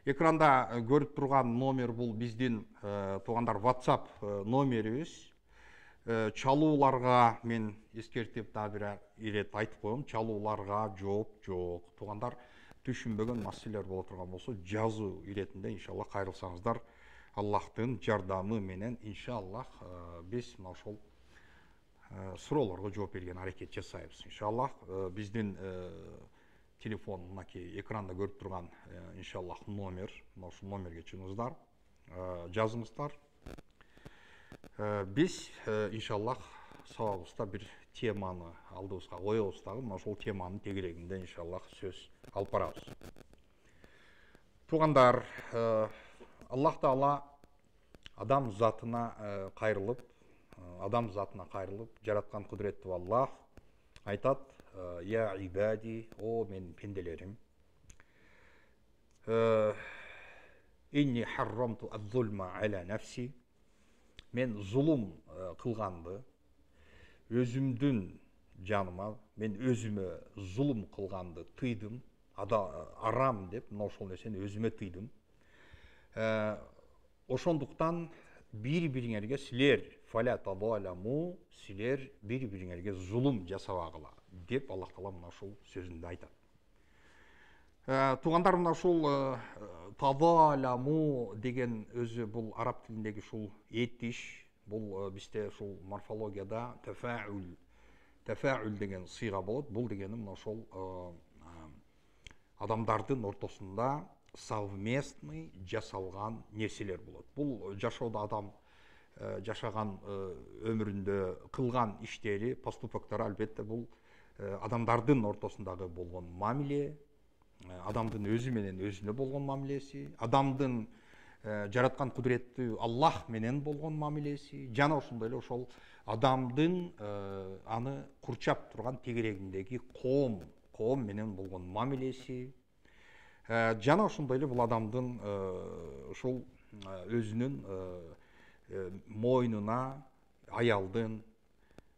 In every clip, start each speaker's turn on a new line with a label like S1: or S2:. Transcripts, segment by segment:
S1: Экранда көрүп турган номер бул биздин туугандар WhatsApp номерибиз. Чалууларга мен эскертип дагы бир ирет айтып коем. Чалууларга жооп жок. Туугандар түшүнбөгөн маселелер боло турган болсо, жазуу иретинде иншаллах кайрылсаңыздар, Аллахтын жардамы менен иншаллах биз мына ошол суроолорго жооп берген аракет жасайбыз. Иншаллах биздин телефон мынакей экранда көрүп турган иншаллах номер, мына ушул номерге чыгыңыздар, жазыңыздар. Биз иншаллах сабагыбызда бир теманы алдыбызга коебуз дагы, мына ошол теманын тегерегинде иншаллах сөз алып барабыз. Туугандар, Аллах Таала адам затына кайрылып, жараткан кудуреттүү Аллах айтат: «Я ибади, о мен пенделерим, инни харрамту аз-зульма аля нафси, мен зулум кылганды өзүмдүн жаныма, мен өзүмө зулум кылганды тыйдым, арам деп, мына ошол нерсени өзүмө тыйдым. Ошондуктан бири-бириңерге силер фаля тазаламу, силер бири-бириңерге зулум жасабагыла» деп Аллах Таала мына ушул сөзүндө айтат. Туугандар, мына ушул тазаламу деген өзү бул араб тилиндеги ушул этиш, бул бизде ушул морфологияда тафаул деген сыйга болот. Бул дегени мына ошол адамдардын ортосунда совместный жасалган нерселер болот. Бул жашоодо адам жашаган өмүрүндө кылган иштери, поступоктор, албетте бул адамдардын ортосундагы болгон мамиле, адамдын өзү менен өзүнө болгон мамилеси, адамдын жараткан кудуреттүү Аллах менен болгон мамилеси, жана ошондой эле ошол адамдын аны курчап турган тегерегиндеги коом менен болгон мамилеси, жана ошондой эле бул адамдын ушул өзүнүн мойнуна, аялдын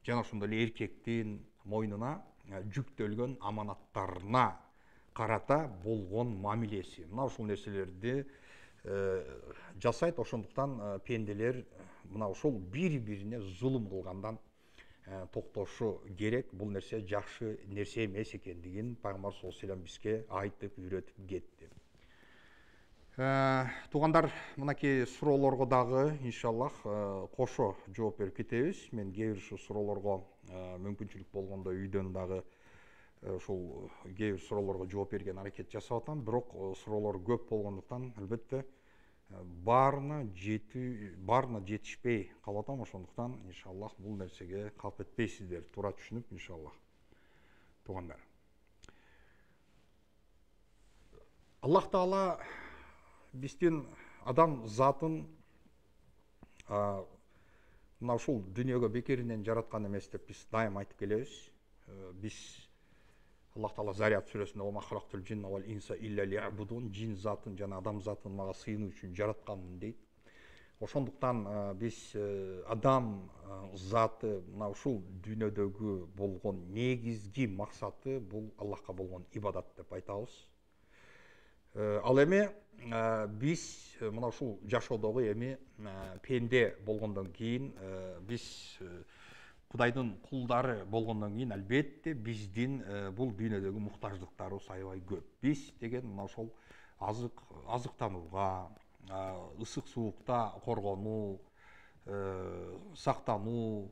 S1: жана ошондой эле эркектин мойнуна жүктөлгөн аманаттарына карата болгон мамилеси. Мына ушул нерселерди жасайт. Ошондуктан пенделер мына ушул бири-бирине зулум кылгандан токтошу керек. Бул нерсе жакшы нерсе эмес экендигин Пайгамбар саллаллаху алейхи ва саллям бизге айтып, үйрөтүп кетти. Туугандар, мынакей суроолорго дагы иншаллах кошо жооп берип кетебиз. Мен кээ бир ушу суроолорго мүмкүнчүлүк болгондо үйдөн дагы ушул кээ бир суроолорго жооп берген аракет жасап атам. Бирок суроолор көп болгондуктан албетте баарына жетишпей калып атам. Ошондуктан иншаллах бул нерсеге калп этпейсиздер, туура түшүнүп иншаллах. Туугандар, Аллах Таала биздин адам затын мына ушул дүйнөгө бекеринен жараткан эмес деп биз дайым айтып келебиз. Биз Аллах Таала Зарят сүрөсүндө «Ва ма халактул джинна вал инса илля ли'будун», жин затын жана адам затын мага сыйынуу үчүн жаратканмын дейт. Ошондуктан биз адам заты мына ушул дүйнөдөгү болгон негизги максаты бул Аллахка болгон ибадат деп айтабыз. Ал эми биз мына ушул жашоодогу эми пенде болгондон кийин, биз Кудайдын кулдары болгондон кийин албетте биздин бул дүйнөдөгү муктаждыктарыбыз аябай көп. Биз деген мына ошол азыктанууга, ысык суукта коргонуу, сактануу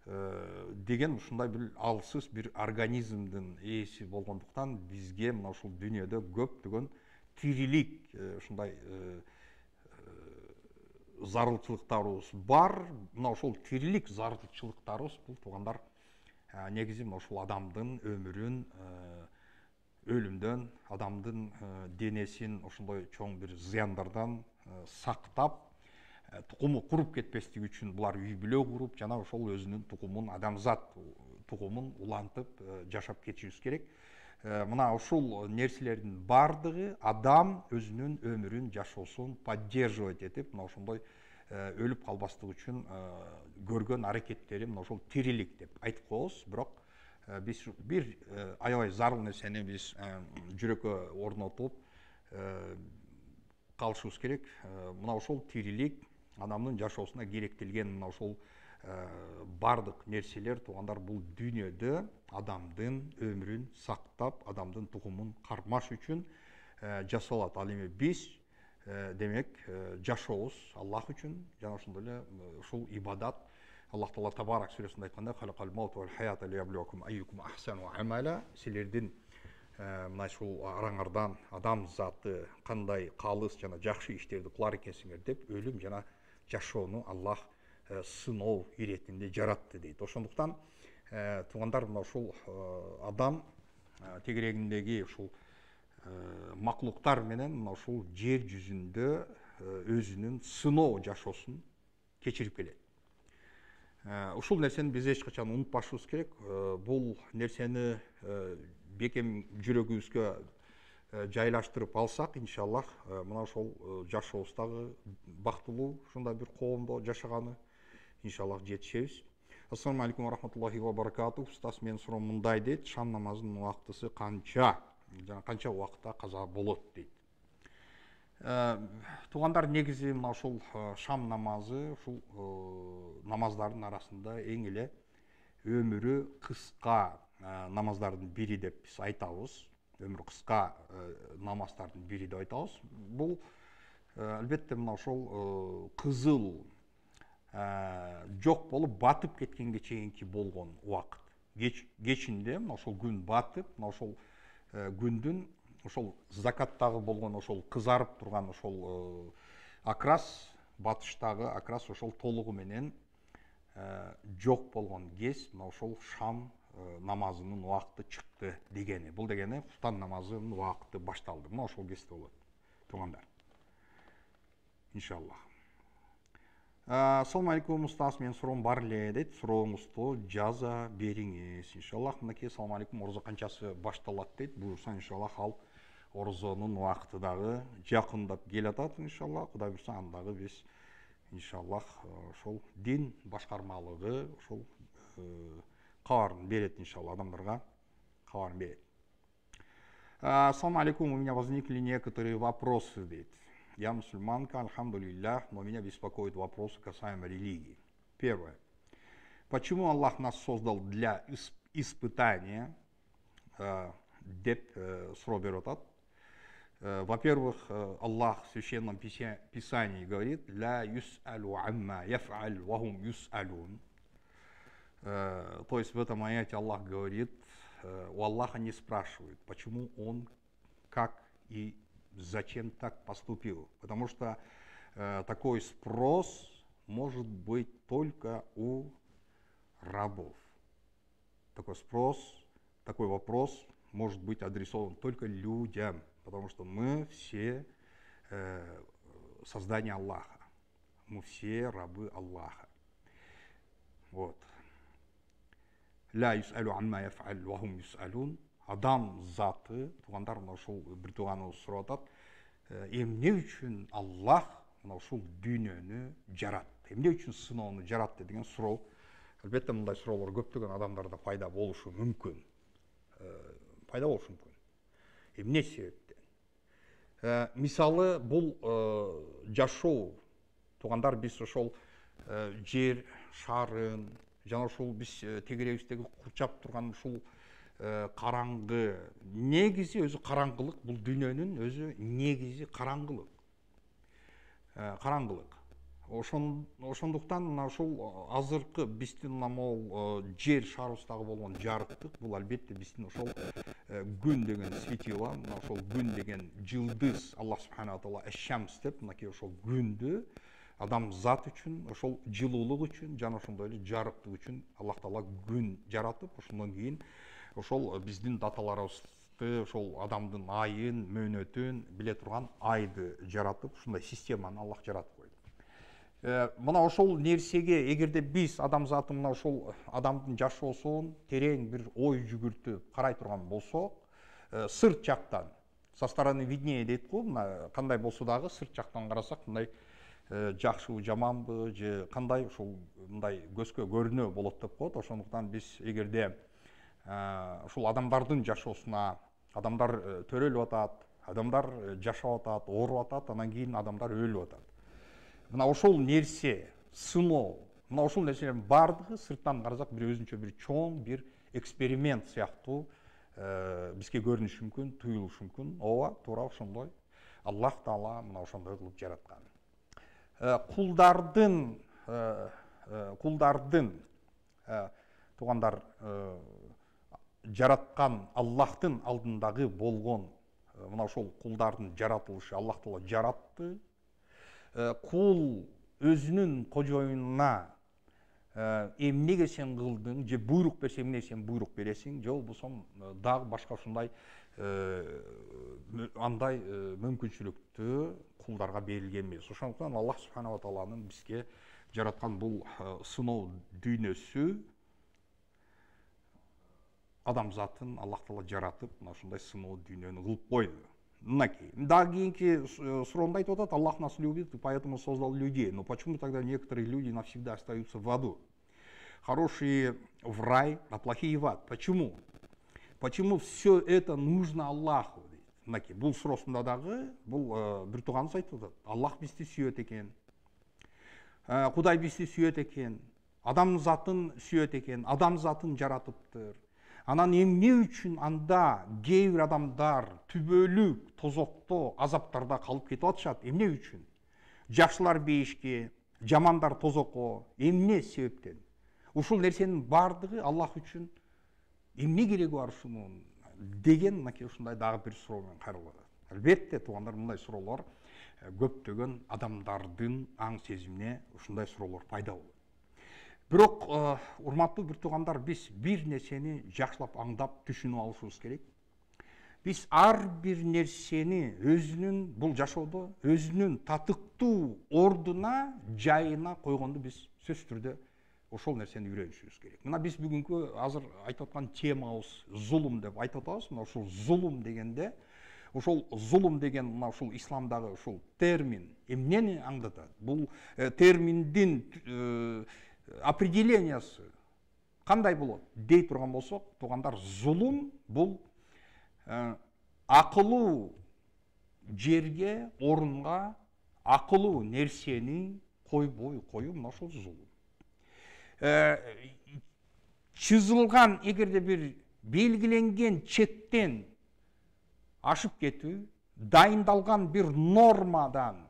S1: деген ушундай бир алсыз бир организмдин ээси болгондуктан бизге мына ушул дүйнөдө көптөгөн тирилик ушундай зарылчылыктарыбыз бар. Мына ошол тирилик зарылчылыктарыбыз бул туугандар негизи мына ушул адамдын өмүрүн өлүмдөн, адамдын денесин ошондой чоң бир зыяндардан сактап, тукуму куруп кетпестиги үчүн булар үй бүлө куруп, жана ошол өзүнүн тукумун, адамзат тукумун улантып жашап кетишибиз керек. Мына ушул нерселердин бардыгы адам өзүнүн өмүрүн, жашоосун поддерживать этип, мына ошондой өлүп калбастык үчүн көргөн аракеттери мына ошол тирилик деп айтып коебуз. Бирок биз бир аябай зарыл нерсени биз жүрөккө орнотуп, калышыбыз керек. Мына ошол тирилик адамдын жашоосуна керектелген мына ошол бардык нерселер туугандар бул дүйнөдө адамдын өмүрүн сактап, адамдын тугумун кармаш үчүн жасалат. Ал эми биз демек жашообуз Аллах үчүн, жана ошондой эле ушул ибадат. Аллах Таала Табарак сүрөсүндө айткандай: "Халакал маута вал хаята лияблюакум айюкум ахсану амала". Силердин мына ушул араңардан адам заты кандай калыс жана жакшы иштерди кылар экенсиңер деп өлүм жана жашоону Аллах сыноо иретинде жаратты дейт. Ошондуктан туугандар, мына ушул адам тегерегиндеги ушул маклуктар менен мына ушул жер жүзүндө өзүнүн сыноо жашоосун кечирип келет. Ушул нерсени биз эч качан унутпашыбыз керек. Бул нерсени бекем жүрөгүбүзгө жайлаштырып алсак, иншаллах, мына ошол жашообуздагы бактылуу ушундай бир коомдо жашаганы иншаллах жетишебиз. Ассаламу алейкум ва рахматуллахи ва баракатух. Устаз, менин суроом мындай дейт: шам намазынын убактысы канча? Жана канча убакытта каза болот дейт. Туугандар, негизи мына ушул шам намазы ушул намаздардын арасында эң эле өмүрү кыска намаздардын бири деп биз айтабыз. Өмүрү кыска намаздардын бири деп айтабыз. Бул албетте мына ошол кызыл жок болуп батып кеткенге чейинки болгон убакыт. Кечинде мына ошол күн батып, мына ошол күндүн ошол закаттагы болгон ошол кызарып турган ошол акрас, батыштагы акрас ошол толугу менен жок болгон кез мына ошол шам намазынын убакыты чыкты дегени. Бул дегени куфтан намазынын убакыты башталды. Мына ошол кезде болот, туугандар. Иншаллах. Ассаламу алейкум, устаз, менин суроом бар эле дейт. Сурооңузду жаза бериңиз. Иншаллах. Мынакей, ассаламу алейкум, орозо канчасы башталат дейт. Буюрса, иншаллах, ал орозонун убакыты дагы жакындап келатат. Иншаллах, Кудай буйрса, андагы биз иншаллах ошол дин башкармалыгы ошол кабарын берет, иншаллах, адамдарга кабарын берет. Ассаламу алейкум, у меня возникли некоторые вопросы, дейт. Я мусульманка, альхамдулиллах, но меня беспокоят вопросы касаемо религии. Первое. Почему Аллах нас создал для испытания? Деп суроо берип атат. Во-первых, Аллах в Священном Писании говорит: «Ля юс'алу амма яф'аль вахум юс'алун». То есть в этом аяте Аллах говорит, у Аллаха не спрашивают, почему он, как и зачем так поступил. Потому что такой спрос может быть только у рабов. Такой спрос, такой вопрос может быть адресован только людям. Потому что мы все создания Аллаха. Мы все рабы Аллаха. Вот. Ля юс'алу амма яф'аль вахум юс'алун. Адам заты, туугандар, мына ушул бир тууганыбыз сурап атат. Эмне үчүн Аллах мына ушул дүйнөнү жаратты? Эмне үчүн сыноону жаратты деген суроо. Албетте мындай суроолор көптөгөн адамдарда пайда болушу мүмкүн. Пайда болушу мүмкүн. Эмне себептен? Мисалы, бул жашоо, туугандар, биз ошол жер шарын жана ошол биз тегерегибиздеги курчап турган ушул караңгы, негизи өзү караңгылык, бул дүйнөнүн өзү негизи караңгылык. Караңгылык. Ошондуктан мына ушул азыркы биздин могул жер шарыбыздагы болгон жарыктык, бул албетте биздин ошол күн деген светила, мына ошол күн деген жылдыз, Аллах субхана таала эш-шамс деп, мынакей ошол күндү адам зат үчүн, ошол жылуулук үчүн жана ошондой эле жарыктык үчүн Аллах таала күн жаратып, ошондон кийин ошол биздин даталарыбызды, ошол адамдын айын, мөөнөтүн биле турган айды жаратып, ушундай системаны Аллах жаратып койду. Мына ошол нерсеге эгерде биз адамзаты мына ошол адамдын жашоосун терең бир ой жүгүртүп карай турган болсок, сырт жактан, со стороны виднее дейт го, мына кандай болсо дагы сырт жактан карасак, мындай жакшыбы, жаманбы, же кандай ушул мындай көзгө көрүнө болот деп коет. Ошондуктан биз эгерде ушул адамдардын жашоосуна адамдар төрөлүп атат, Адамдар жашап атат, ооруп атат, анан кийин адамдар өлүп атат. Мына ошол нерсе, сыноо, мына ошол нерселердин бардыгы сырттан карасак бир өзүнчө бир чоң бир эксперимент сыяктуу бизге көрүнүшү мүмкүн, туюлушу мүмкүн. Ооба, туура ошондой. Аллах Таала мына ошондой кылып жараткан. Кулдардын туугандар жараткан Аллахтын алдындагы болгон мына ошол кулдардын жаратылышы Аллах Таала жаратты. Кул өзүнүн кожоюнуна эмнеге сен кылдың, же буйрук берсе эмне сен буйрук бересиң, же болбосо дагы башка ушундай андай мүмкүнчүлүктү кулдарга берилген эмес. Ошондуктан Аллах Субханала Тааланын бизге жараткан бул сыноо дүйнөсү адамзатын Аллах Таала жаратып, мына ушундай сыноо дүйнөнү кылып койду. Мынакей. Дагы кийинки суроомда айтып атат, Аллах нас любит, поэтому создал людей. Но почему тогда некоторые люди навсегда остаются в аду? Хорошие в рай, а плохие в ад. Почему? Почему все это нужно Аллаху? Мынакей. Бул суроосунда дагы бул бир тууганыбыз айтып атат. Аллах бизди сүйөт экен. Кудай бизди сүйөт экен. Адам затын сүйөт экен. Адам затын жаратыптыр. Анан эмне үчүн анда кээ бир адамдар түбөлүк, тозокто, азаптарда калып кетип атышат? Эмне үчүн? Жакшылар бейишке, жамандар тозокко, эмне себептен? Ушул нерсенин бардыгы Аллах үчүн эмне кереги бар ушунун деген мынакей ушундай дагы бир суроо менен кайрылып атат. Албетте, туугандар, мындай суроолор көптөгөн адамдардын аң сезимине ушундай суроолор пайда болот. Бирок, урматтуу бир туугандар, биз бир нерсени жакшылап аңдап, түшүнүп алышыбыз керек. Биз ар бир нерсени өзүнүн бул жашоодо өзүнүн татыктуу ордуна, жайына койгонду биз сөзсүз түрдө ошол нерсени үйрөнүшүбүз керек. Мына биз бүгүнкү азыр айтып аткан темабыз зулум деп айтып атабыз. Мына ошол зулум дегенде, ошол зулум деген мына ушул исламдагы ушул термин эмнени аңдатат? Бул терминдин определениясы кандай болот дей турган болсок, туугандар, зулум бул акылуу жерге, орунга акылуу нерсени койбой коюу, мына ошол зулум. Чызылган, эгерде бир белгиленген чектен ашып кетүү, дайындалган бир нормадан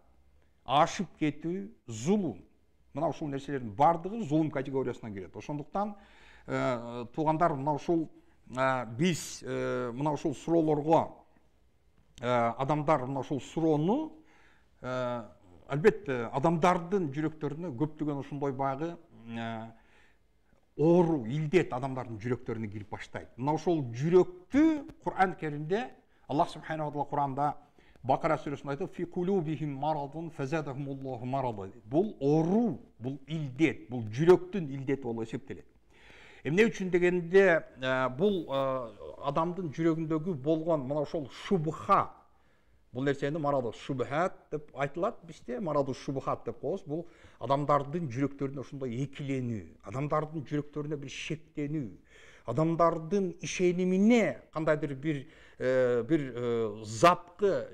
S1: ашып кетүү зулум. Мына ушул нерселердин бардыгы зулум категориясына кирет. Ошондуктан туугандар, мына ушул биз мына ушул суроолорго адамдар мына ушул суроону албетте адамдардын жүрөктөрүнө көптөгөн ушундай баягы оору, илдет адамдардын жүрөктөрүнө кирип баштайт. Мына ошол жүрөктү Кур'ан Керимде Аллах Субханаху ва Таала Кур'анда Бакара сүрөсүндө айтып, фи кулубихим марадун фазадахумуллаху марада. Бул оору, бул илдет, бул жүрөктүн илдети болуп эсептелет. Эмне үчүн дегенде, бул адамдын жүрөгүндөгү болгон мына ошол шубха, бул нерсени мараду шубхат деп айтылат бизде, мараду шубхат деп коебуз. Бул адамдардын жүрөктөрүнө ошондой экиленүү, адамдардын жүрөктөрүнө бир шектенүү, адамдардын ишенимине кандайдыр бир запкы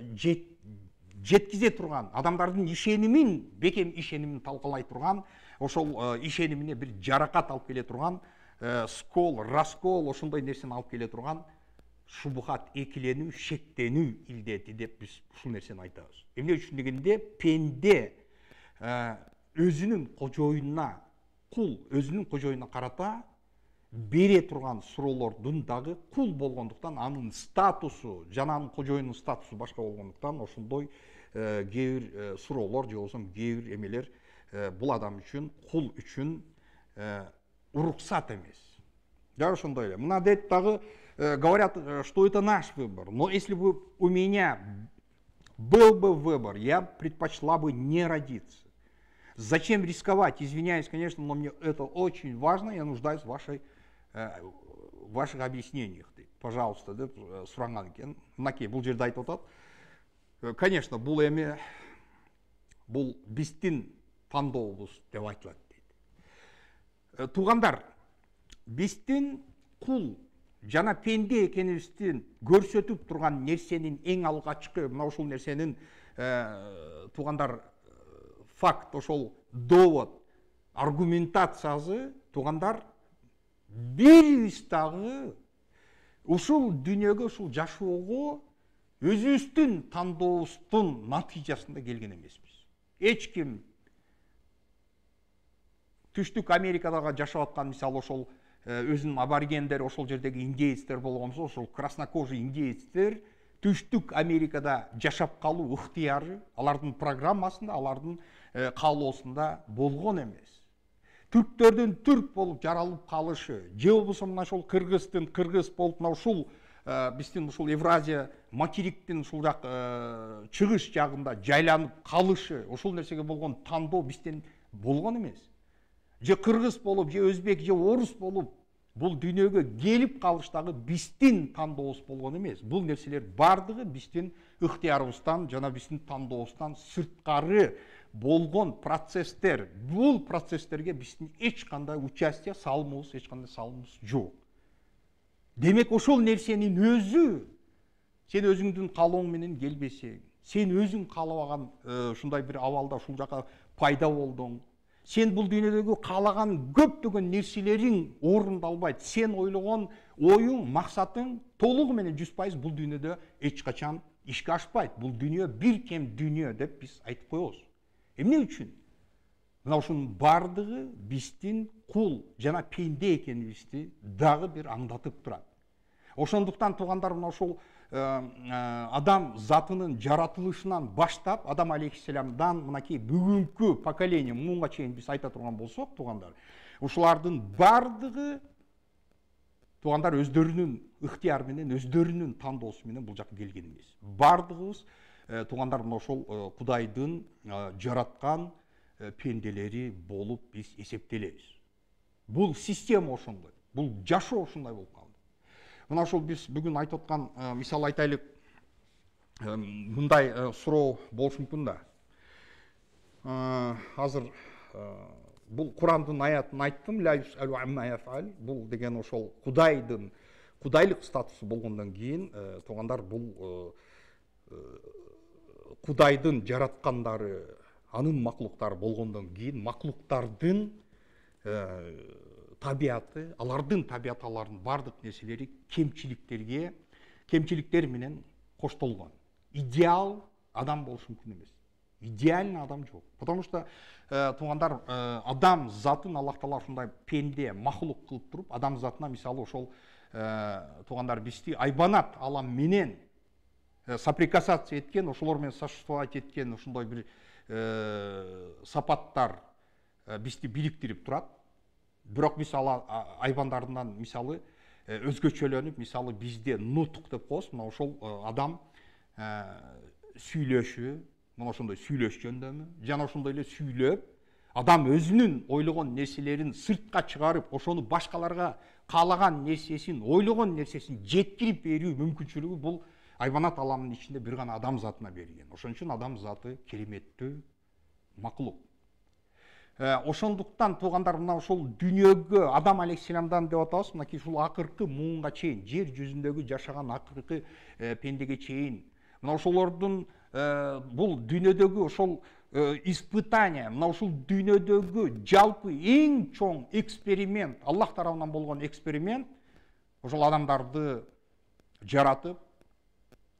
S1: жеткизе турган, адамдардын ишенимин, бекем ишенимин талкалай турган, ошол ишенимине бир жаракат алып келе турган, скол, раскол, ошондой нерсени алып келе турган шубхат, экиленүү, шектенүү илдети деп биз ушул нерсени айтабыз. Эмне үчүн дегенде, пенде өзүнүн кожоюнуна, кул өзүнүн кожоюнуна карата бере турган суроолордун дагы кул болгондуктан, анын статусу, жана анын кожоюнунун статусу башка болгондуктан, ошондой кээ бир суроолор же болбосо кээ бир эмелер бул адам үчүн, кул үчүн уруксат эмес. Да, ошондой эле. Мына дейт дагы, говорят, что это наш выбор. Но если бы у меня был бы выбор, я предпочла бы не родиться. Зачем рисковать? Извиняюсь, конечно, но мне это очень важно, я нуждаюсь в ваших объяснениях. Пожалуйста, деп суранган экен. Мынакей, бул жерде айтып атат. Конечно, бул эме, бул биздин тандообуз деп айтылат дейт. Туугандар, биздин кул жана пенде экенибиздин көрсөтүп турган нерсенин эң алгачкы мына ушул нерсенин туугандар факт, ошол довод, аргументациясы туугандар бирибиз дагы ушул дүйнөгө, ушул жашоого өзүбүздүн тандообуздун натыйжасында келген эмеспиз. Эч ким Түштүк Америкадагы жашап аткан, мисалы ошол өзүнүн аборигендер, ошол жердеги индейецтер болгонсо, ошол краснокожий индейецтер Түштүк Америкада жашап калуу ыктыяры алардын программасында, алардын каалоосунда болгон эмес. Түрктөрдүн түрк болуп жаралып калышы, же болбосо мына ошол кыргыздын кыргыз болуп мына ушул биздин ушул Евразия материктин ушул жак чыгыш жагында жайланып калышы, ушул нерсеге болгон тандоо бизден болгон эмес. Же кыргыз болуп, же өзбек, же орус болуп бул дүйнөгө келип калыштагы биздин тандообуз болгон эмес. Бул нерселер бардыгы биздин ыктыярыбыздан жана биздин тандообуздан сырткары болгон процесстер. Бул процесстерге биздин эч кандай участие салымыбыз, эч кандай салымыбыз жок. Демек ошол нерсенин өзү сен өзүңдүн каалооң менен келбесең, сен өзүң каалабаган ушундай бир абалда ушул жака пайда болдуң. Сен бул дүйнөдөгү каалаган көптөгөн нерселериң орундалбайт. Сен ойлогон оюң, максатың толугу менен 100% бул дүйнөдө эч качан ишке ашпайт. Бул дүйнө бир кем дүйнө деп биз айтып коебуз. Эмне үчүн? Мына ушунун бардыгы биздин кул жана пенде экенибизди дагы бир аңдатып турат. Ошондуктан туугандар, мына ушул адам затынын жаратылышынан баштап, Адам алейхиссаламдан мынакей бүгүнкү поколение муунга чейин биз айта турган болсок, туугандар, ушулардын бардыгы туугандар өздөрүнүн ыктыяры менен, өздөрүнүн тандоосу менен бул жака келген эмес. Бардыгыбыз туугандар мына ошол Кудайдын жараткан пенделери болуп биз эсептелебиз. Бул система ошондой, бул жашоо ошондой болуп калды. Мына ошол биз бүгүн айтып аткан, мисал айтайлык, мындай суроо болушу мүмкүн да. Азыр бул Курандын аятын айттым, ла юсалу амма яфал. Бул деген ошол Кудайдын кудайлык статусу болгондон кийин, туугандар, бул Кудайдын жараткандары, анын маклуктары болгондон кийин маклуктардын табияты, алардын табияталарынын бардык нерселери кемчиликтер менен коштолгон. Идеал адам болушу мүмкүн эмес. Идеальный адам жок. Потому что туугандар, адам затын Аллах Таала ушундай пенде, махлук кылып туруп, адам затына мисалы ошол туугандар бизди айбанат алам менен соприкасация эткен, ошолор менен существовать эткен ушундай бир сапаттар бизди бириктирип турат. Бирок биз айбандарынан мисалы өзгөчөлөнүп, мисалы бизде нутук деп коебуз, мына ошол адам сүйлөшү, мына ошондой сүйлөш жөндөмү, жана ошондой эле сүйлөп, адам өзүнүн ойлогон нерселерин сыртка чыгарып, ошону башкаларга каалаган нерсесин, ойлогон нерсесин жеткирип берүү мүмкүнчүлүгү бул айбанат аламынын ичинде бир гана адам затына берилген. Ошон үчүн адам заты кереметтүү маклук. Ошондуктан туугандар, мына ушул дүйнөгө Адам алейхиссаламдан деп атабыз, мынакей ушул акыркы муунга чейин, жер жүзүндөгү жашаган акыркы пендеге чейин, мына ошолордун бул дүйнөдөгү ошол испытание, мына ушул дүйнөдөгү жалпы эң чоң эксперимент, Аллах тарабынан болгон эксперимент, ошол адамдарды жаратып,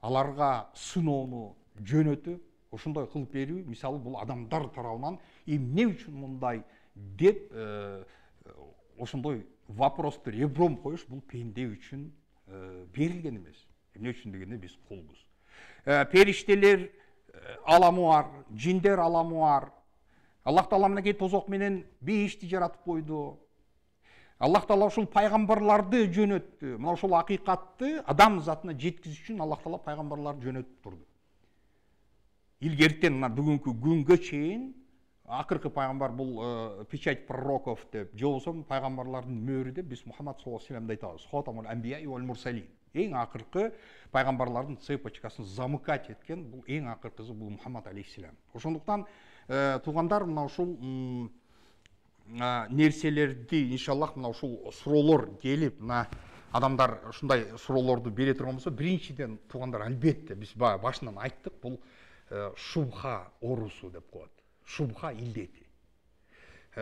S1: аларга сыноону жөнөтүп, ошондой кылып берүү, мисалы бул адамдар тарабынан эмне үчүн мындай деп ошондой вопросту ребром коюш бул пенде үчүн берилген эмес. Эмне үчүн дегенде биз кулбуз. Периштелер аламы бар, жиндер аламы бар. Аллах Таала мынакей тозок менен бейишти жаратып койду. Аллах Таала ушул пайгамбарларды жөнөттү. Мына ушул акыйкатты адам затына жеткизиш үчүн Аллах Таала пайгамбарларды жөнөтүп турду. Илгертен мына бүгүнкү күнгө чейин акыркы пайгамбар бул печать пророков деп, же болбосо пайгамбарлардын мөөрү деп биз Мухаммад саллаллаху алейхи вассаламды айтабыз. Хатамул анбия вал мурсалин. Эң акыркы пайгамбарлардын цепочкасын замыкать эткен бул эң акыркысы бул Мухаммад алейхиссалам. Ошондуктан туугандар, мына ушул нерселерди иншаллах мына ушул суроолор келип, мына адамдар ушундай суроолорду бере турган болсо, биринчиден туугандар, албетте биз башынан айттык, бул шубха оорусу деп коет. Шубха илдети.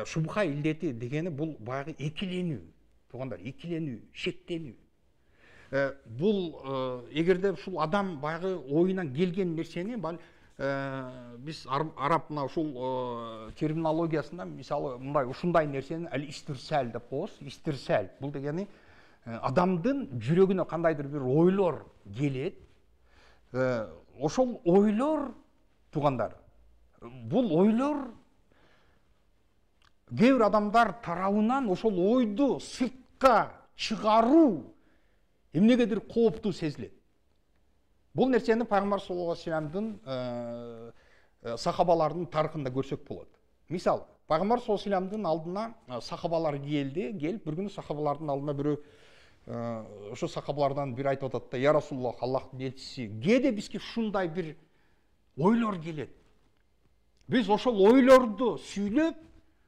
S1: Шубха илдети дегени бул баягы экиленүү, туугандар, экиленүү, шектенүү. Бул эгерде ушул адам баягы оюнан келген нерсени биз араб мына ушул терминологиясында мисалы мындай ушундай нерсени ал-истирсал деп коебуз. Истирсал бул дегени адамдын жүрөгүнө кандайдыр бир ойлор келет. Ошол ойлор, туугандар, бул ойлор кээ бир адамдар тарабынан ошол ойду сыртка чыгаруу эмнегедир кооптуу сезилет. Бул нерсени Пайгамбар саллаллаху алейхи вассаламдын сахабаларынын тарыхында көрсөк болот. Мисалы, Пайгамбар саллаллаху алейхи вассаламдын алдына сахабалар келип бир күнү сахабалардын алдына бирөө ошо сахабалардан бир айтып атат да: "Я Расулуллах, Аллахтын элчиси, кээде бизге ушундай бир ойлор келет. Биз ошол ойлорду сүйлөп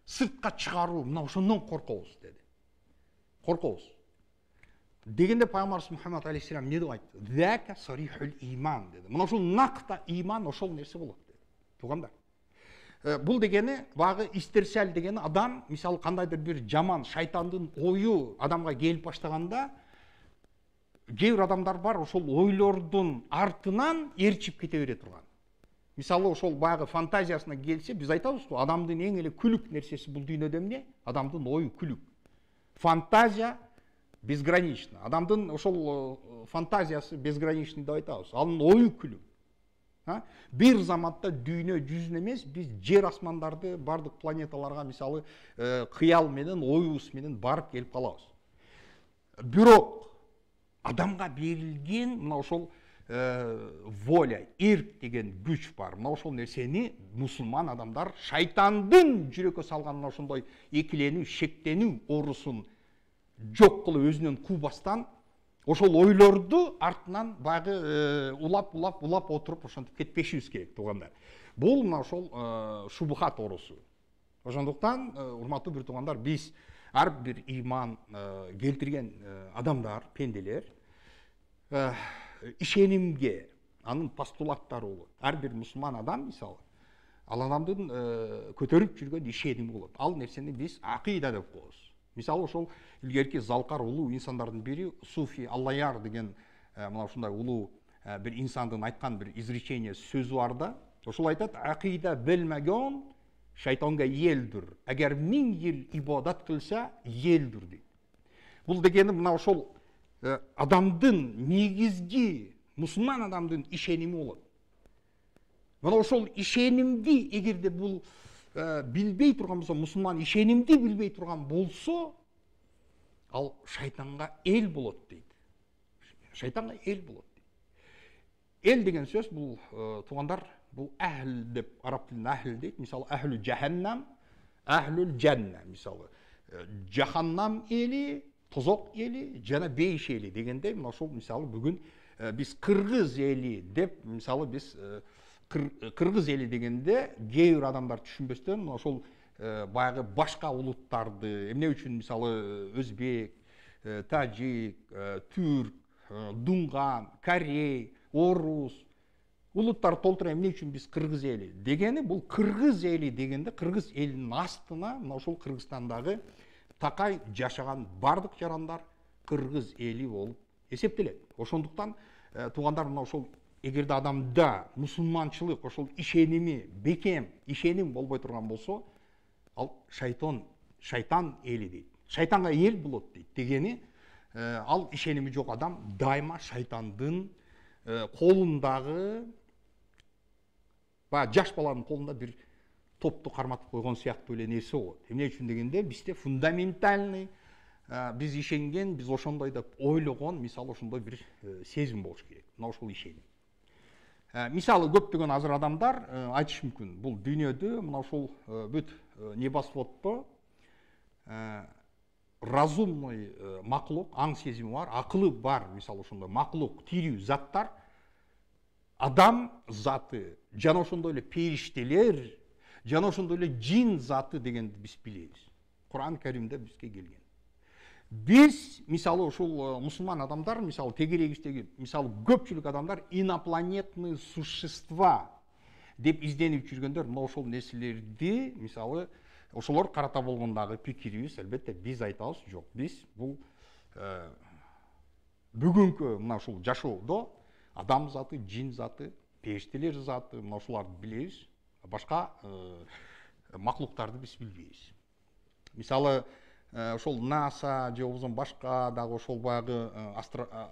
S1: сыртка чыгаруу, мына ошондон коркобуз" деди. Коркобуз. Дегенде Пайгамбарыбыз Мухаммад алейхиссалам эмне деп айтты? "Зака сарихул иман" деди. Мына ушул накта иман ошол нерсе болот деди. Туугандар, бул дегени багы истирсал дегени адам мисалы кандайдыр бир жаман шайтандын ою адамга келип баштаганда, кээ бир адамдар бар ошол ойлордун артынан ээрчип кете бере турган. Мисалы ошол баягы фантазиясына келсе, биз айтабыз го, адамдын эң эле күлүк нерсеси бул дүйнөдө эмне? Адамдын ою күлүк. Фантазия безгранична. Адамдын ошол фантазиясы безграничный деп айтабыз. Анын ою күлүк. Бир заматта дүйнө жүзүнө эмес, биз жер асмандарды, бардык планеталарга мисалы кыял менен, оюбуз менен барып келип калабыз. Бирок адамга берилген мына ошол воля, эрк деген күч бар. Мына ошол нерсени мусулман адамдар шайтандын жүрөккө салган мына ошондой экиленүү, шектенүү оорусун жок кылып өзүнөн куубастан ошол ойлорду артынан баягы улап отуруп ошентип кетпешибиз керек, туугандар. Бул мына ошол шубхат оорусу. Ошондуктан урматтуу бир туугандар, биз ар бир иман келтирген адамдар, пенделер ишенимге, анын постулаттары болот. Ар бир мусулман адам мисалы ал адамдын көтөрүп жүргөн ишеними болот. Ал нерсени биз акыйда деп коебуз. Мисалы ошол илгерки залкар улуу инсандардын бири Суфи Аллаяр деген мына ушундай улуу бир инсандын айткан бир изречение сөзү бар да. Ошол айтат: "Акыйда белмеген шайтанга елдир. Агар 1000 жыл ибадат кылса, елдир" дейт. Бул дегени мына ошол адамдын негизги мусулман адамдын ишеними болот. Мына ошол ишенимди эгерде бул билбей турган болсо, мусулман ишенимди билбей турган болсо, ал шайтанга эл болот дейт. Шайтанга эл болот дейт. Эл деген сөз бул туугандар, бул ахл деп араб тилинде ахл дейт. Мисалы ахлу жаханнам, ахлул жанна. Мисалы жаханнам эли, тозок эли, жана бейиш эли дегенде, мына ошол мисалы бүгүн биз кыргыз эли деп, мисалы биз кыргыз эли дегенде кээ бир адамдар түшүнбөстөн ошол баягы башка улуттарды, эмне үчүн мисалы өзбек, тажик, түрк, дунган, корей, орус улуттар толтура, эмне үчүн биз кыргыз эли дегени, бул кыргыз эли дегенде кыргыз элинин астына мына ошол Кыргызстандагы такай жашаган бардык жарандар кыргыз эли болуп эсептелет. Ошондуктан туугандар, мына ошол эгерде адамда мусулманчылык, ошол ишеними, бекем ишеним болбой турган болсо, ал шайтан эли дейт. Шайтанга эл болот дейт. Дегени ал ишеними жок адам дайыма шайтандын колундагы, жаш баланын колунда бир топту карматып койгон сыяктуу эле нерсе болот. Эмне үчүн дегенде, бизде фундаментальный биз ишенген, биз ошондой деп ойлогон, мисалы ошондой бир сезим болуш керек. Мына ошол ишеним. Мисалы көптөгөн азыр адамдар айтышы мүмкүн, бул дүйнөдө мына ошол бүт небосводдо разумный маклук, аң сезими бар, акылы бар, мисалы ошондой маклук, тирүү заттар, адам заты, жана ошондой эле периштелер, жана ошондой эле жин заты дегенди биз билебиз. Кур'ан Каримде бизге келген. Біз, мысалы, ушул мұсылман адамдар, мысалы, тегерегістегі, мысалы, көпчүлүк адамдар инопланетные существа деп изденип жүргөндөр, мына ошол нерселерди, мысалы, ошолор карата болгондагы пикирибиз, албетте, биз айтабыз, жок, биз бул бүгүнкү мына ушул жашоодо адам заты, жин заты, периштелер заты, мына ушуларды билебиз, башка маклуктарды биз билбейбиз. Мисалы, ошол НАСА же болбосо башка дагы ошол баягы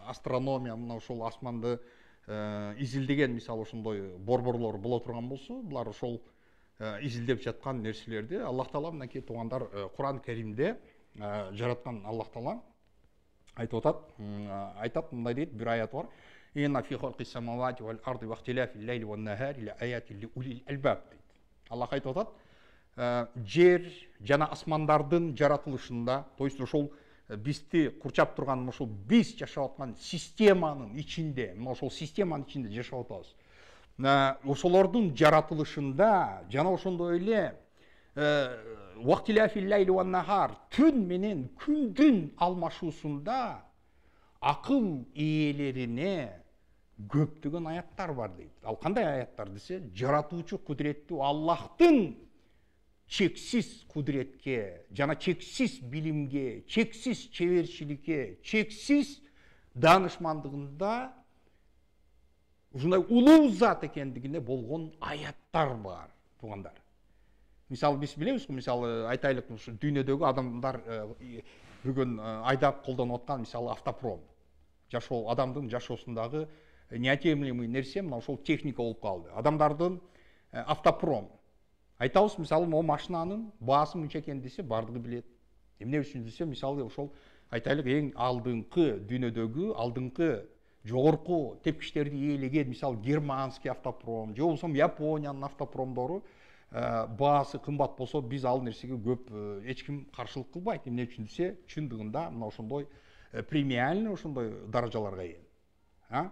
S1: астрономия, мына ошол асманды изилдеген, мисалы, ошондой борборлор боло турган болсо, булар ошол изилдеп жаткан нерселерди Аллах Таала, мынакей туугандар, Куран Керимде жараткан Аллах Таала айтып атат, мындай дейт, бир аят бар. Инна фи халқис самавати вал арди ва ихтилафил лейли ван нахари ла аятин ли улил албаб дейт. Аллах айтып атат, жер жана асмандардын жаратылышында, то есть ошол бизди курчап турган, ошол биз жашап аткан системанын ичинде, ошол системанын ичинде жашап атабыз. Ошолордун жаратылышында жана ошондой эле вактиляфил лейли ван нахар, түн менен күндүн алмашуусунда акыл ээлерине көптөгөн аяттар бар дейт. Ал кандай аяттар десе, жаратуучу кудуреттүү Аллахтын чексиз кудуретке, жана чексиз билимге, чексиз чеберчиликке, чексиз данышмандыгында ушундай улуу зат экендигине болгон аяттар бар, туугандар. Мисалы, биз билебиз, мисалы, айтайлык, ушу дүйнөдөгү адамдар бүгүн айдап колдонуп аткан, мисалы, автопром. Жашоо, адамдын жашоосундагы неотъемлемый нерсе, мына ошол техника болуп калды. Адамдардын автопром. Айтабыз, мисалы, могу машинанын баасы мынча экен десе, бардыгы билет. Эмне үчүн десе, мисалы, ошол айтайлык эң алдыңкы дүйнөдөгү, алдыңкы жогорку тепкичтерди ээлеген, мисалы, германский автопром, же болбосо Япониянын автопромдору баасы кымбат болсо, биз ал нерсеге көп эч ким каршылык кылбайт. Эмне үчүн десе, чындыгында мына ошондой премиальный ошондой даражаларга ээ.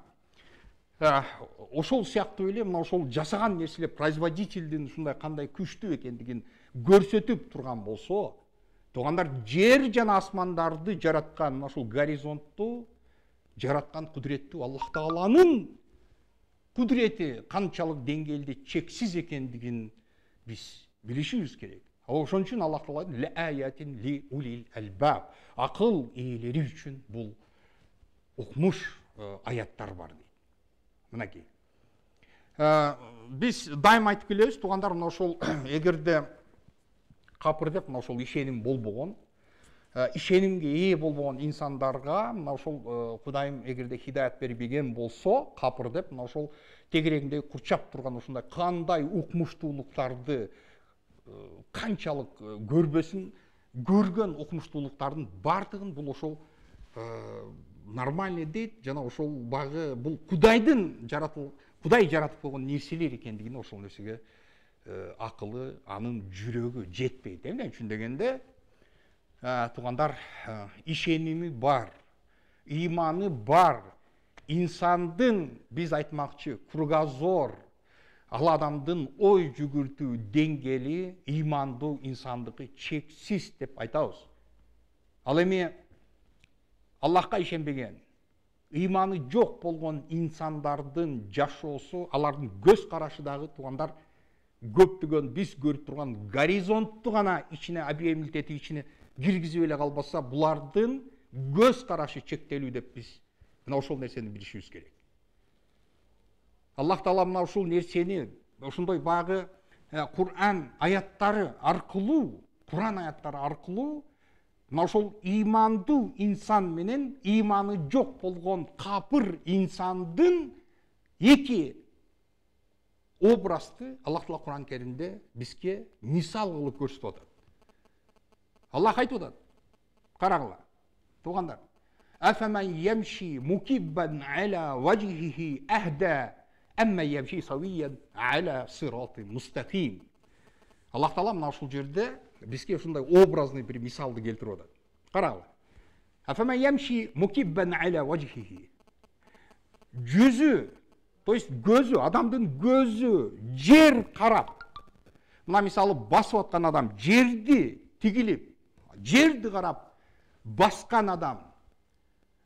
S1: Ошол сыяктуу эле мына ошол жасаган нерселер производительдин ушундай кандай күчтүү экендигин көрсөтүп турган болсо, туугандар, жер жана асмандарды жараткан, мына ошол горизонтту жараткан кудуреттүү Аллах Тааланын кудурети канчалык деңгээлде чексиз экендигин биз билишибиз керек. Ошон үчүн Аллах Таала ла аятин ли улил албаб, акыл ээлери үчүн бул укмуш аяттар бар дейт. Мынакей. Биз дайым айтып келебиз, туугандар, мына ошол эгерде капыр деп мына ошол ишеним болбогон, ишенимге ээ болбогон инсандарга мына ошол Кудайым эгерде хидаят бербеген болсо, капыр деп мына ошол тегерегинде курчап турган ушундай кандай укмуштуулуктарды канчалык көрбөсүн, көргөн укмуштуулуктардын бардыгын бул ошол нормальный дейт, жана ошол багы бул Кудайдын Кудай жаратып койгон нерселер экендигине ошол нерсеге акылы, анын жүрөгү жетпейт. Эмне үчүн дегенде, туугандар, ишеними бар, иманы бар, инсандын, биз айтмакчы, кругозор, ал адамдын ой жүгүртүү деңгээли, имандуу инсандыкы чексиз деп айтабыз. Ал эми Аллахка ишенбеген, иманы жок болгон инсандардын жашоосу, алардын көз карашы дагы, туугандар, көптөгөн биз көрүп турган горизонтту гана ичине, объемдети ичине киргизип эле калбаса, булардын көз карашы чектелүү деп биз мына ошол нерсени билишибиз керек. Аллах Таала мына ушул нерсени ошондой багы Кур'ан аяттары аркылуу, Кур'ан аяттары аркылуу мына ошол имандуу инсан менен иманы жок болгон капыр инсандын эки образды Аллах Таала Кур'ан Керимде бизге мисал кылып көрсөтүп атат. Аллах айтып атат. Караңылар, туугандар. Афаман ямши мукиббан ала вajhihi ahda amma yamshi sawiyan ala siratin mustaqim. Аллах Таала мына ушул жерде бизге ушундай образный бир мисалды келтирип атат. Караңылар. Афаман ямши мукиббан ала вajhihi. Жүзү, то есть көзү, адамдын көзү жер карап. Мына мисалы басып аткан адам жерди тигилип, жерди карап, басқан адам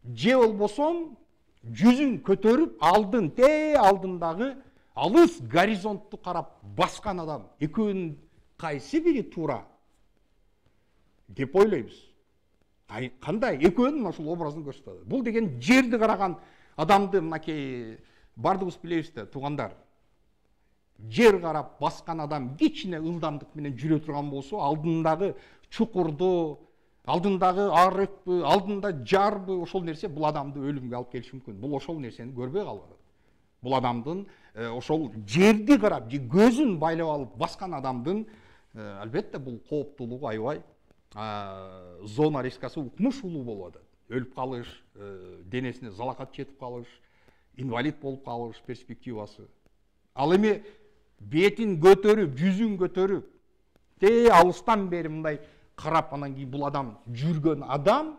S1: же болбосом жүзүн көтөрүп алдындағы алыс горизонтту қарап басқан адам экөөнүн кайсы бири туура деп ойлойбуз. Кандай экөөнүн ошол образын көрсөтөт. Бул деген жерди караган адамды мынакей бардыгыбыз билебиз да, туугандар. Жер карап басқан адам кичине ылдамдык менен жүрө турган болсо, алдындагы чукурду, алдындагы арыкпы, алдында жарбы, ошол нерсе бул адамды өлүмгө алып келиши мүмкүн. Бул ошол нерсени көрбөй калган. Бул адамдын ошол жерди карап, көзүн байлап алып баскан адамдын албетте бул кооптуулугу аябай зона рискасы укмуш улуу болуп атат. Өлүп калыш, денесине залакат жетип калыш, инвалид болуп калыш перспективасы. Ал эми бетин көтөрүп, жүзүн көтөрүп, алыстан бери мындай карап, анан кийин бул адам жүргөн адам,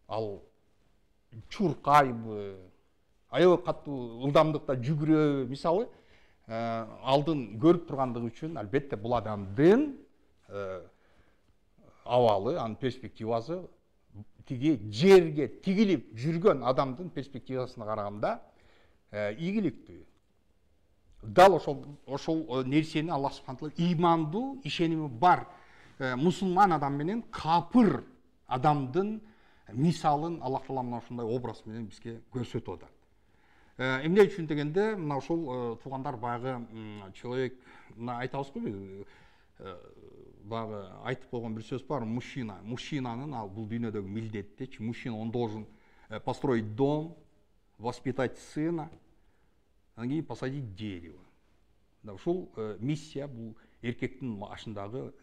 S1: ал чуркайбы, аябай катуу ылдамдыкта жүгүрөбү, мисалы, алдын көрүп тургандыгы үчүн албетте бул адамдын абалы, анын перспективасы тиги жерге тигилип жүргөн адамдын перспективасына караганда ийгиликтүү. Дал ошол нерсени Аллах субханала имандуу, ишеними бар мусулман адам менен капыр адамдын мисалын Аллах Таала мына ушундай образ менен бизге көрсөтүп атат. Эмне үчүн дегенде, мына ушул туугандар баягы человек, мына айтабызбы биз, баягы айтып койгон бир сөз бар, мужчинанын ал бул дүйнөдөгү милдеттечи, мужчина он должен построить дом, воспитать сына, анан кийин посадить дерево. Ушул миссия, бул эркектин башындагы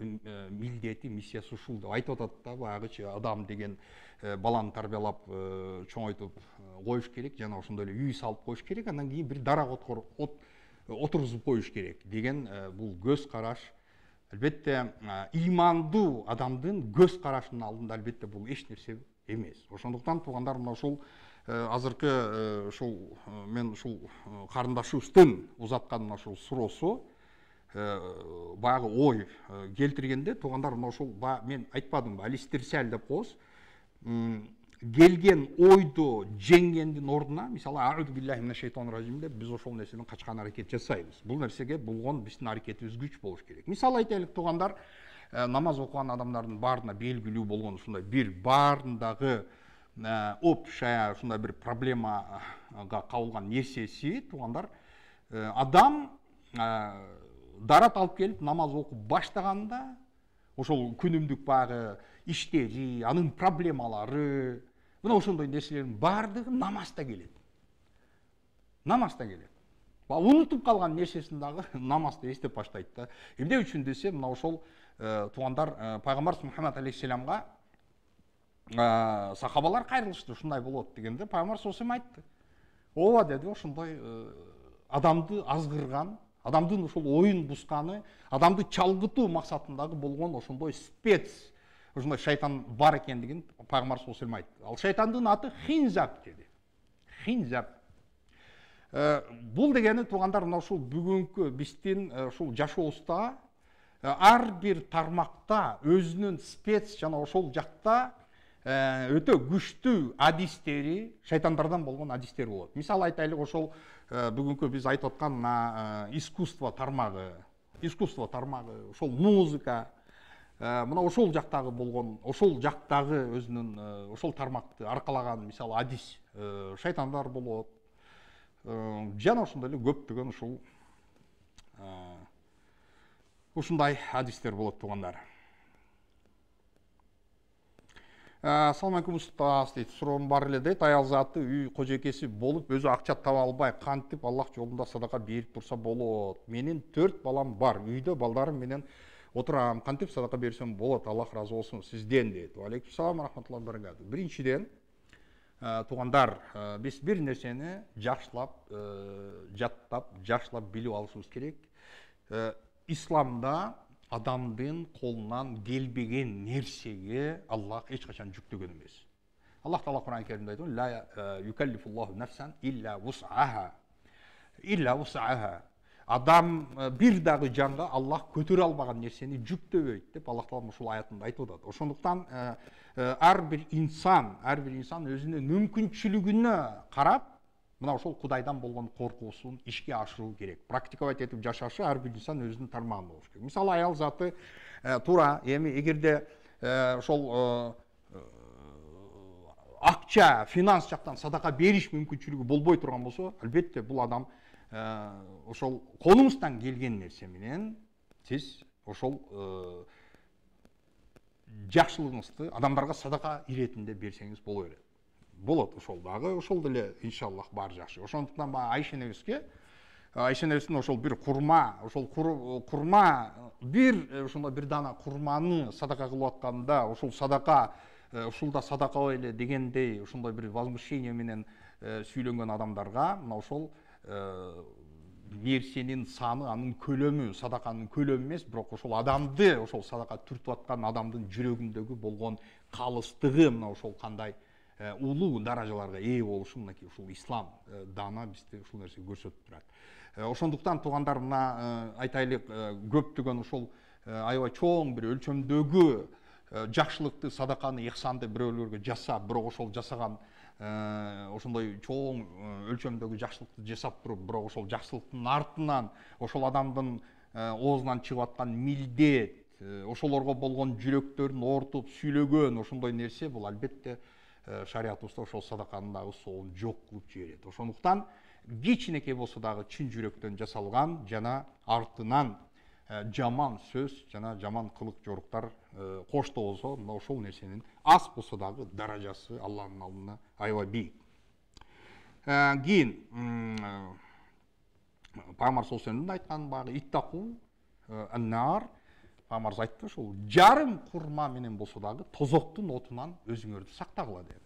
S1: милдети, миссиясы ушул деп айтып атат да. Баягычы адам деген баланы тарбиялап, чоңойтуп коюш керек, жана ошондой эле үй салып коюш керек, андан кийин бир дарак отургузуп коюш керек деген бул көз караш. Албетте имандуу адамдын көз карашынын алдында албетте бул эч нерсе эмес. Ошондуктан туугандар, мына ушул азыркы ушул мен ушул карындашыбыздын узаткан мына ушул суроосу баягы ой келтиргенде, туугандар, мына ушул мен айтпадымбы, алистирсал деп коебуз. Келген ойду жеңгендин ордуна, мисалы, а'уду биллахи минаш шайтонир ражим деп биз ошол нерседен качкан аракет жасайбыз. Бул нерсеге болгон биздин аракетибиз күч болуш керек. Мисалы айтайлык, туугандар, намаз окуган адамдардын баарына белгилүү болгон ушундай бир баарындагы общая ушундай бир проблемага кабылган нерсеси, туугандар, адам дарат алып келип намаз окуп баштаганда, ошол күнүмдүк баягы иштери, анын проблемалары, мына ошондой нерселердин баардыгы намазда келет. Намазда келет. Унутуп калган нерсесин дагы намазда эстеп баштайт да. Эмне үчүн десе, мына ошол туугандар, пайгамбарыбыз Мухаммад алейхиссаламга сахабалар кайрылышты, ушундай болот дегенде, пайгамбар саллаллаху алейхи айтты. Ооба деди, ошондой адамды азгырган, адамдын ошол оюн бусканы, адамды чалгытуу максатындагы болгон ошондой спец, ошондой шайтан бар экендигин пайгамбар саллаллаху алейхи айтты. Ал шайтандын аты Хинзаб деди. Хинзаб. Бул дегени, туугандар, мына ушул бүгүнкү биздин ушул жашообузда ар бир тармакта өзүнүн спец жана ошол жакта өтө күчтүү адистери, шайтандардан болгон адистер болот. Мисалы айтайлык, ошол бүгүнкү биз айтып аткан искусство тармагы, ошол музыка, мына ошол жактагы болгон, ошол жактагы өзүнүн ошол тармакты аркалаган, мисалы, адис шайтандар болот. Жана ошондой эле көптөгөн ушундай адистер болот, туугандар. Assalamu alaikum устаз дейт, суроом бар эле дейт. Аял заты үй кожекеси болуп, өзү акча таба албай, кантип Аллах жолунда садака берип турса болот? Менин 4 балам бар, үйдө балдарым менен отурам, кантип садака берсем болот? Аллах разы болсун сизден дейт. Алейкум салам рахматуллахи ва баракатух. Биринчиден, туугандар, биз бир нерсени жакшылап, жаттап, жакшылап билип алышыбыз керек. Исламда адамдын колунан келбеген нерсеге Аллах эч качан жүктөгөн эмес. Аллах Таала Кур'ан Керимде айтат: "Ла юкаллифуллаху нафсан илля вус'аха". Илля вус'аха. адам бир дагы жанга Аллах көтөрө албаган нерсени жүктөбөйт деп Аллах таала ушул аятында айтып атат. Ошондуктан ар бир инсан өзүнүн мүмкүнчүлүгүнө карап мына ошол Кудайдан болгон коркуусун ишке ашыруу керек. Практиковать этип жашашы ар бир инсан өзүнүн тармагында болуш керек. Мисалы аял заты туура эми эгерде ошол акча, финанс жактан садака бериш мүмкүнчүлүгү болбой турган болсо, албетте бул адам ошол колуңуздан келген нерсе менен сиз ошол жакшылыгыңызды адамдарга садака иретинде берсеңиз боло берет. Болот ошол дагы, ошол деле иншаллах баары жакшы. Ошондуктан Айша энебиздин ошол бир курма, ошондой бир дана курманы садака кылып атканда, ошол садака ушулда садака эле дегендей ошондой бир возмущение менен сүйлөнгөн адамдарга мына ошол нерсенин саны, анын көлөмү, садаканын көлөмү эмес, бирок ошол адамды, ошол садака түртүп аткан адамдын жүрөгүндөгү болгон калыстыгы мына ошол кандай улуу даражаларга ээ болушу мынакей ушул ислам дана бизди ушул нерсеге көрсөтүп турат. Ошондуктан туугандар, мына айтайлык, көптөгөн ошол аябай чоң бир өлчөмдөгү жакшылыкты, садаканы, ихсанды бирөөлөргө жасап, бирок ошол жасаган ошондой чоң өлчөмдөгү жакшылыкты жасап туруп, бирок ошол жакшылыктын артынан ошол адамдын оозунан чыгып аткан милдет, ошолорго болгон жүрөктөрүн оорутуп сүйлөгөн ошондой нерсе, бул албетте шариятыбызда ошол садаканын дагы соолун жок кылып жиберет. Ошондуктан кичинекей болсо дагы чын жүрөктөн жасалган жана артынан жаман сөз жана жаман кылык жоруктар коштолсо, мына ошол нерсенин аз болсо дагы даражасы Алланын алдында аябай бийик. Кийин Пайгамбар саллаллаху алейхи да айткан багы иттаку аннар, Пайгамбарыбыз айтты, ошол жарым курма менен болсо дагы тозоктун отунан өзүңөрдү сактагыла деп.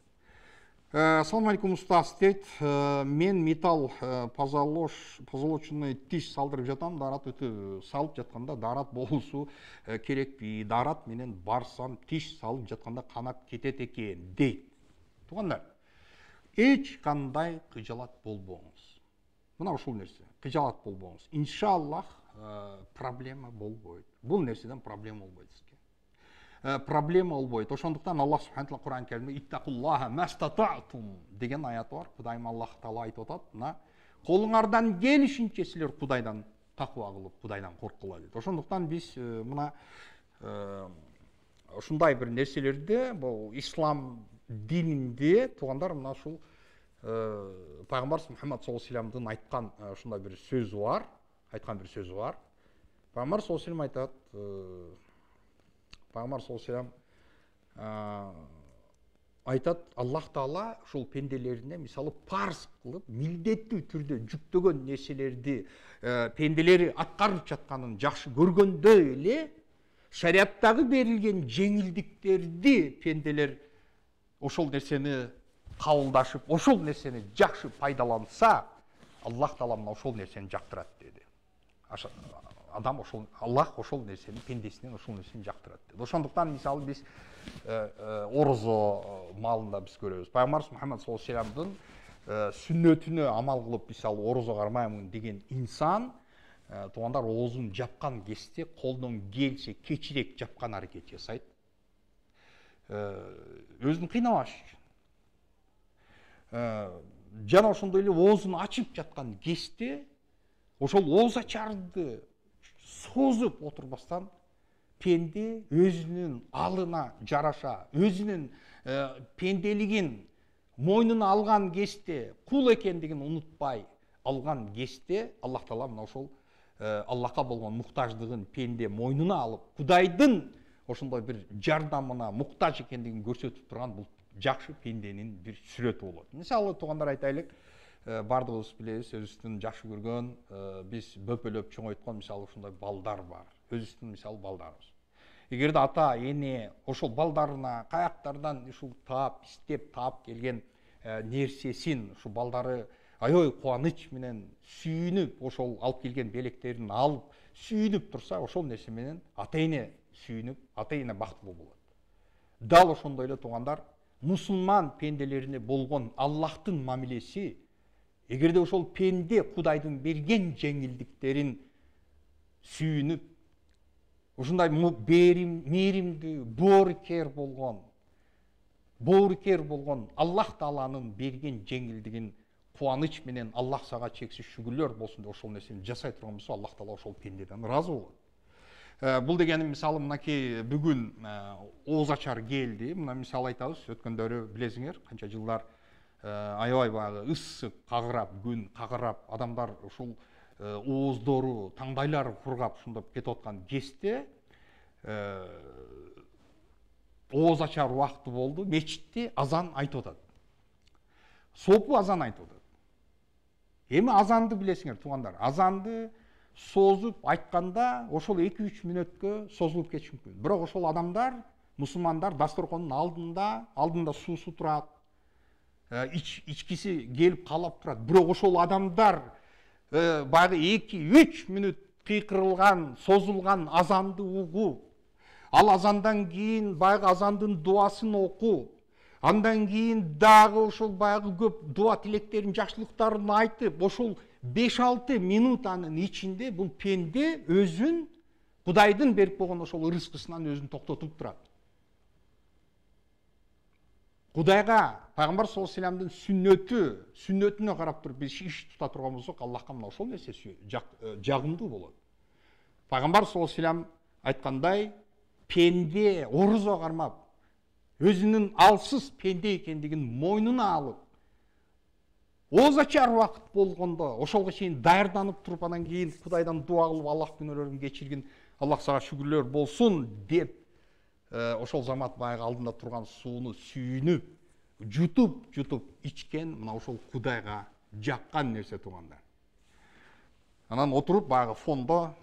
S1: Ассаламу алейкум, устаз, дейт, мен металл позолоченный тиш салдырып жатам, дарат өтө салып жатканда дарат болуусу керекпи? Дарат менен барсам тиш салып жатканда канап кетет экен, дейт. Туугандар, эч кандай кыжалат болбоңуз. Мына ушул нерсе, кыжалат болбоңуз. Иншаллах проблема болбойт. Бул нерседен проблема болбойт сизге. Проблема болбойт. Ошондуктан Аллах субхана таала Кур'ан Каримде иттакуллаха мастататум деген аяты бар. Кудайым Аллах таала айтып атат, мына колуңардан келишинче силер Кудайдан таква кылып, Кудайдан корккула дейт. Ошондуктан биз мына ушундай бир нерселерде, бул ислам дининде туугандар, мына ушул Пайгамбар Мухаммад саллаллаху алейхи вассаламдын айткан ушундай бир сөзү бар. Пайгамбар саллаллаху алейхи вассалам айтат, Пайгамбар саллаллаху алейхи вассалам айтат, Аллах таала ушул пенделерине мисалы парз кылып, милдеттүү түрдө жүктөгөн нерселерди пенделери аткарып жатканын жакшы көргөндөй эле, шариаттагы берилген жеңилдиктерди пенделер ошол нерсени кабылдашып, ошол нерсени жакшы пайдаланса, Аллах таала мына ошол нерсени жактырат деди. Адам ошол, Аллах ошол нерсени, пендесинен ошол нерсени жактырат деди. Ошондуктан мисалы биз орозо маалында биз көрөбүз. Пайгамбар Мухаммад саллаллаху алейхи вассаламдын сүннөтүнө амал кылып, мисалы орозо кармаймын деген инсан, туугандар, оозун жапкан кезде колдон келсе кечирээк жапкан аракет жасайт. Өзүн кыйнабаш үчүн. Жана ошондой эле оозун ачып жаткан кезде ошол ооз ачарды созуп отурбастан пенде өзүнүн алына жараша, өзүнүн пенделигин мойнуна алган кезде, кул экендигин унутпай алган кезде, Аллах таала мына ошол Аллахка болгон муктаждыгын пенде мойнуна алып, Кудайдын ошондой бир жардамына муктаж экендигин көрсөтүп турган бул жакшы пенденин бир сүрөтү болот. Мисалы туугандар айтайлык, бардыгыбыз билебиз, өзүбүздүн жакшы көргөн, биз бөпөлөп чоңойткон мисалы ушундай балдар бар. Өзүбүздүн мисалы балдарыбыз. Эгерде ата, эне ошол балдарына каяктардан ушул таап, издеп таап келген нерсесин, ушу балдары аябай кубаныч менен сүйүнүп, ошол алып келген белектерин алып сүйүнүп турса, ошол нерсе менен ата эне сүйүнүп, ата эне бактылуу болот. Дал ошондой эле туугандар, мусулман пенделерине болгон Аллахтын мамилеси эгерде ошол пенде Кудайдын берген жеңилдиктерин сүйүнүп, ушундай мээримдүү, боорукер болгон Аллах Тааланын берген жеңилдигин кубаныч менен Аллах сага чексиз шүгүрлөр болсун деп ошол нерсени жасай турган болсо, Аллах Таала ошол пендеден ыраазы болот. Бул дегеним мисалы мынакей бүгүн ооз ачар келди. Мына мисал айтабыз, өткөндөрү билесиңер, канча жылдар аябай баягы ысык, кагырап, күн кагырап, адамдар ушул ооздору, таңдайлары кургап ушундап кетип аткан кезде ооз ачар убакыты болду. Мечитте азан айтып атат. Сопу азан айтып атат. Эми азанды билесиңер, туугандар. Азанды созуп айтканда ошол 2-3 мүнөткө созулуп кетиши мүмкүн. Бирок ошол адамдар, мусулмандар дасторкондун алдында суусу турат, ичкиси келип калап турат. Бирок ошол адамдар баягы 2-3 мүнөт кыйкырылган, созулган азанды угуп, ал азандан кийин баягы азандын дуасын окуп, андан кийин дагы ошол баягы көп дуа тилектерин, жакшылыктарын айтып, ошол 5-6 минутанын ичинде бул пенде өзүн Кудайдын берип койгон ошол ырыскысынан өзүн токтотуп турат. Кудайга пайгамбар саллаллаху алейхи вассаламдын сүннөтүнө карап туруп биз иш тута турган болсок, Аллахка мына ошол нерсе жагымдуу болот. Пайгамбар саллаллаху алейхи вассалам айткандай, пенде орузо кармап, өзүнүн алсыз пенде экендигин мойнуна алып, ооз ачар убакыт болгондо ошолго чейин даярданып туруп, анан кийин Кудайдан дуа кылып, Аллах күнөөлөрүн кечиргин, Аллах сага шүгүрлөр болсун деп, ошол замат баягы алдында турган сууну сүйүнүп, жутуп ичкен, мына ошол Кудайга жаккан нерсе, туугандар. Анан отуруп баягы фондо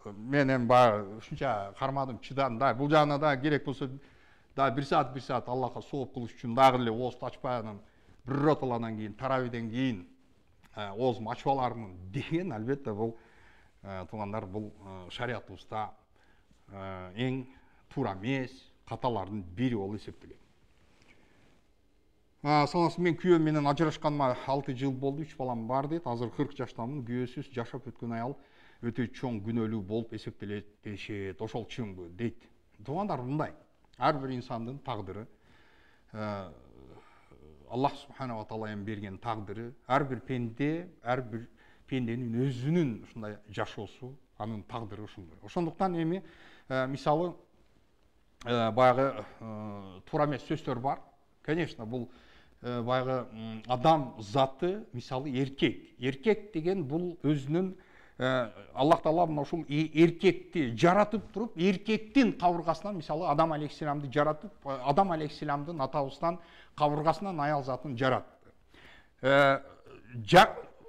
S1: менен баягы ушунча кармадым, чыдадым да. Бул жагына да керек болсо да 1 саат Аллахка сооп кылыш үчүн дагы эле оозду ачпай, анан бир роталадан кийин, таравиден кийин оозумду ачып алармын деген, албетте бул туугандар, бул шариятыбызда эң туура эмес каталардын бири болуп эсептелет. Санасы, мен күйөөм менен ажырашканыма 6 жыл болду, 3 балам бар дейт. Азыр 40 жаштамын, күйөөсүз жашап өткөн аял өтө чоң күнөөлүү болуп эсептелет дешет. Ошол чынбы дейт. Туугандар, мындай, ар бир инсандын тагдыры, Аллах субхана ва таала берген тагдыры, ар бир пенденин өзүнүн ушундай жашоосу, анын тагдыры ушундай. Ошондуктан эми мисалы баягы туура эмес сөздөр бар. Конечно, бул баягы адам заты, мисалы эркек деген бул өзүнүн Аллах Таала мына ушул эркекти жаратып туруп, эркектин кабыргасынан, мисалы Адам алейхиссаламды жаратып, Адам алейхиссаламдын атабыздан кабыргасынан аял затын жаратты.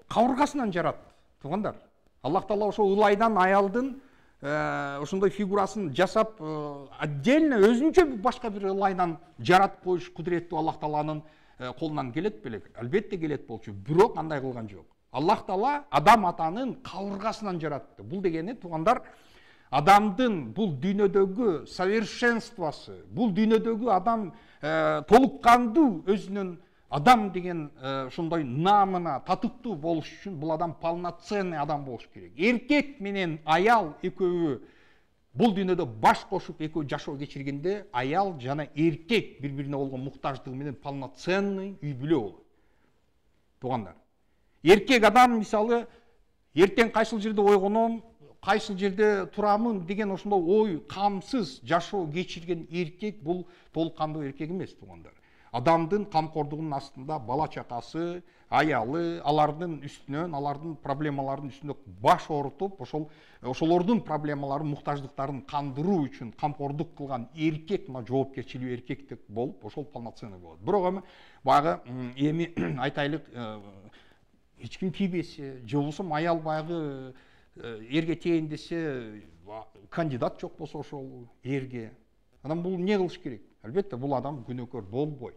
S1: Кабыргасынан жаратты, туугандар. Аллах Таала ошол ылайдан аялдын ошондой фигурасын жасап, отдельно өзүнчө башка бир ылайдан жаратып коюш кудуреттүү Аллах Тааланын колунан келет беле? Албетте келет болчу, бирок андай кылган жок. Аллах Таала Адам атанын кабыргасынан жаратты. Бул дегени, туугандар, адамдын бул дүйнөдөгү совершенствосы, бул дүйнөдөгү адам толуккандуу өзүнүн адам деген ошондой наамына татыктуу болуш үчүн бул адам полноценный адам болуш керек. Эркек менен аял экөөбү бул дүйнөдө баш кошуп экөө жашоо кечиргенде, аял жана эркек бири-бирине болгон муктаждыгы менен полноценный үй бүлө болот. Туугандар, эркек адам мисалы эртең кайсыл жерде ойгоном, кайсыл жерде турамын деген ошондой ой камсыз жашоо кечирген эркек бул толук кандуу эркек эмес, туугандар. Адамдын камкордугунун астында бала чакасы, аялы, алардын үстүнөн, алардын проблемаларынын үстүндө баш оорутуп, ошолордун проблемаларын, муктаждыктарын кандыруу үчүн камкордук кылган эркек, мына жоопкерчилүү эркектик болуп, ошол полноценный болот. Бирок эми баягы эми айтайлык эч ким тийбесе, же болбосо аял баягы эрге тиейин десе, кандидат жок болсо ошол эрге, анан бул эмне кылыш керек? Албетте бул адам күнөөкөр болбойт.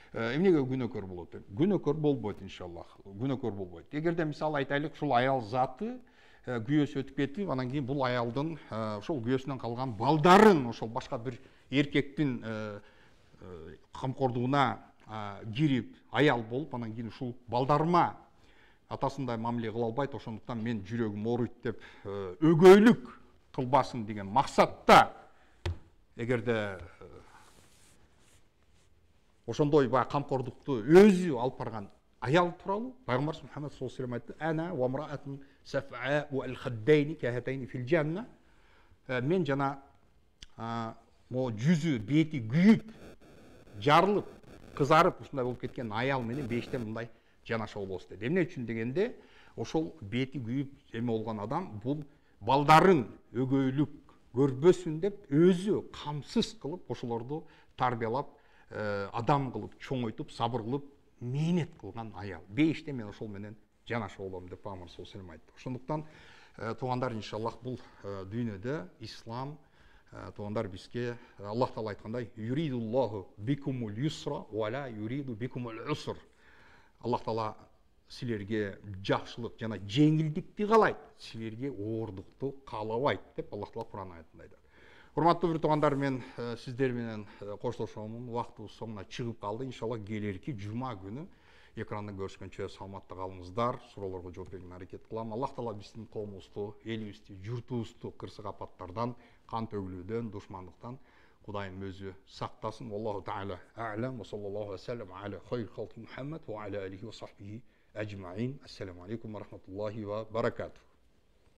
S1: Эмнеге күнөөкөр болот? Күнөөкөр болбойт, иншаллах. Күнөөкөр болбойт. Эгерде мисалы айтайлык, ушул аял заты күйөөсү өтүп кетип, анан кийин бул аялдын ошол күйөөсүнөн калган балдарын ошол башка бир эркектин камкордугуна кирип, аял болуп, анан кийин ушул балдарыма атасындай мамиле кыла албайт, ошондуктан мен жүрөгүм ооруйт деп өгөйлүк кылбасын деген максатта эгерде ошондой баягы камкордукту өзү алып барган аял тууралуу пайгамбарыбыз Мухаммад саллаллаху алейхи айтты: "Ана ва мраатун сафаа ва ал-хаддайни кахатайни фил жанна". Мен жана могу жүзү, бети күйүп, жарылып, кызарып ушундай болуп кеткен аял менен бейиште мындай жанаша болобуз деди. Эмне үчүн дегенде, ошол бети күйүп эме болгон адам бул балдарын өгөйлүк көрбөсүн деп өзү камсыз кылып ошолорду тарбиялап, адам кылып чоңойтуп, сабыр кылып, мээнет кылган аял. Бейиште мен ошол менен жанаша болом деп Пайгамбар саллаллаху алейхи айтты. Ошондуктан туугандар, иншаллах бул дүйнөдө ислам туугандар бизге Аллах Таала айткандай: "Юридуллаху бикумул юсра ва ла юриду бикумул уср". Аллах Таала силерге жакшылык жана жеңилдикти каалайт, силерге оорлукту каалабайт деп Аллах Таала Кур'ан аятында айтат. Урматтуу бир туугандар, мен сиздер менен коштошомун. Убактыбыз соңуна чыгып калды. Иншаллах келерки жума күнү экранда көрүшкөнчө саламатта калыңыздар. Суроолорго жооп берүүгө аракет кылам. Аллах Таала биздин коомубузду, элибизди, журтубузду кырсык апаттардан, кан төгүлүүдөн, душмандыктан Кудайым өзү сактасын. Аллаху таала а'лам. Ва саллаллаху ва саллам аля хайр халки Мухаммад ва аля алихи ва сахбихи ажмаин. Ассаламу алейкум ва рахматуллахи ва баракатух.